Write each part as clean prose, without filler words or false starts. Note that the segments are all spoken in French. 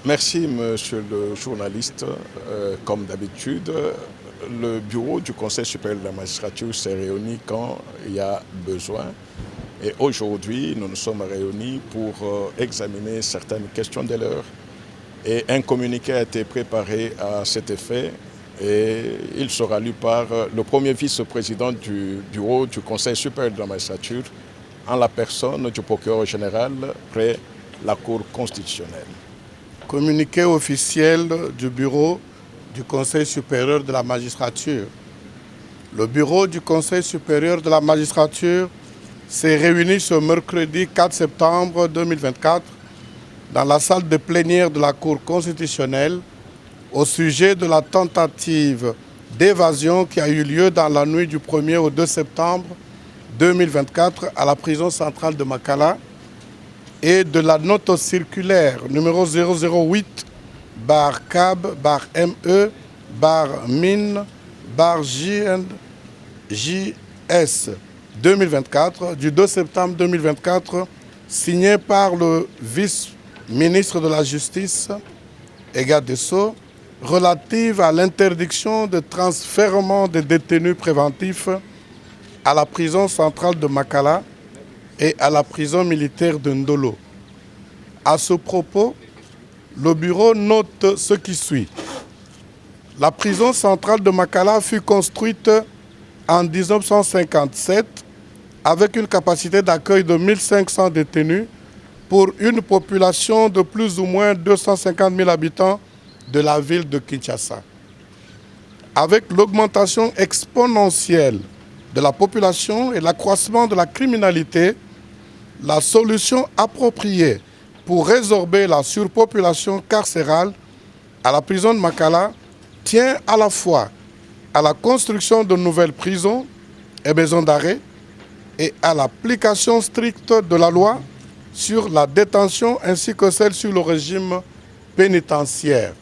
Merci, monsieur le journaliste. Comme d'habitude, le bureau du Conseil supérieur de la magistrature s'est réuni quand il y a besoin. Et aujourd'hui, nous nous sommes réunis pour examiner certaines questions de l'heure. Et un communiqué a été préparé à cet effet et il sera lu par le premier vice-président du bureau du Conseil supérieur de la magistrature en la personne du procureur général près la Cour constitutionnelle. Communiqué officiel du bureau du Conseil supérieur de la magistrature. Le bureau du Conseil supérieur de la magistrature s'est réuni ce mercredi 4 septembre 2024 dans la salle de plénière de la Cour constitutionnelle au sujet de la tentative d'évasion qui a eu lieu dans la nuit du 1er au 2 septembre 2024 à la prison centrale de Makala et de la note circulaire numéro 008-CAB-ME-JS 2024 du 2 septembre 2024 signée par le vice-ministre de la Justice et garde des Sceaux relative à l'interdiction de transfèrement des détenus préventifs à la prison centrale de Makala et à la prison militaire de Ndolo. À ce propos, le bureau note ce qui suit. La prison centrale de Makala fut construite en 1957 avec une capacité d'accueil de 1500 détenus pour une population de plus ou moins 250 000 habitants de la ville de Kinshasa. Avec l'augmentation exponentielle de la population et l'accroissement de la criminalité, la solution appropriée pour résorber la surpopulation carcérale à la prison de Makala tient à la fois à la construction de nouvelles prisons et maisons d'arrêt et à l'application stricte de la loi sur la détention ainsi que celle sur le régime pénitentiaire.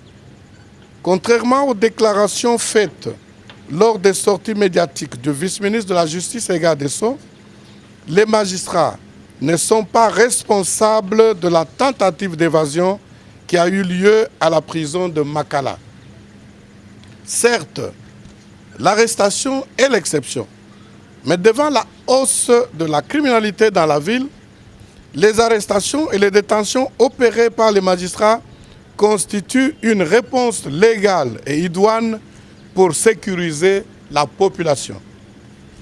Contrairement aux déclarations faites lors des sorties médiatiques du vice-ministre de la Justice et garde des Sceaux, les magistrats ne sont pas responsables de la tentative d'évasion qui a eu lieu à la prison de Makala. Certes, l'arrestation est l'exception, mais devant la hausse de la criminalité dans la ville, les arrestations et les détentions opérées par les magistrats constituent une réponse légale et idoine pour sécuriser la population.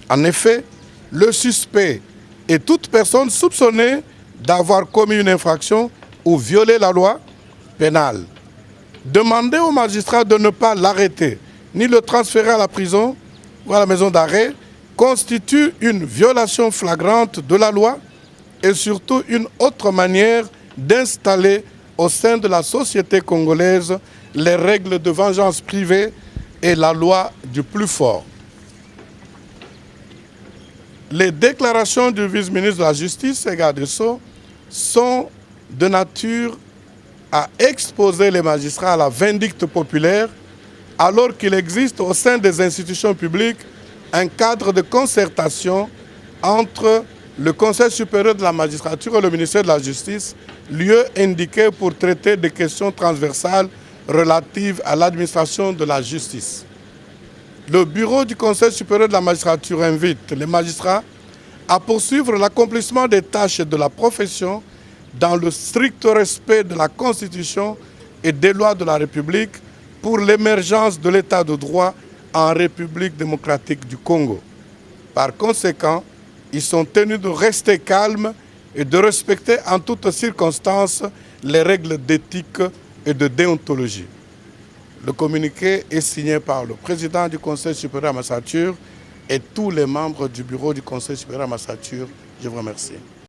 En effet, le suspect et toute personne soupçonnée d'avoir commis une infraction ou violé la loi pénale. Demander au magistrat de ne pas l'arrêter ni le transférer à la prison ou à la maison d'arrêt constitue une violation flagrante de la loi et surtout une autre manière d'installer au sein de la société congolaise les règles de vengeance privée et la loi du plus fort. Les déclarations du vice-ministre de la Justice et garde des Sceaux sont de nature à exposer les magistrats à la vindicte populaire alors qu'il existe au sein des institutions publiques un cadre de concertation entre le Conseil supérieur de la magistrature et le ministère de la Justice, lieu indiqué pour traiter des questions transversales relatives à l'administration de la justice. Le bureau du Conseil supérieur de la magistrature invite les magistrats à poursuivre l'accomplissement des tâches de la profession dans le strict respect de la Constitution et des lois de la République pour l'émergence de l'État de droit en République démocratique du Congo. Par conséquent, ils sont tenus de rester calmes et de respecter en toutes circonstances les règles d'éthique et de déontologie. Le communiqué est signé par le président du Conseil supérieur de la magistrature et tous les membres du bureau du Conseil supérieur de la magistrature. Je vous remercie.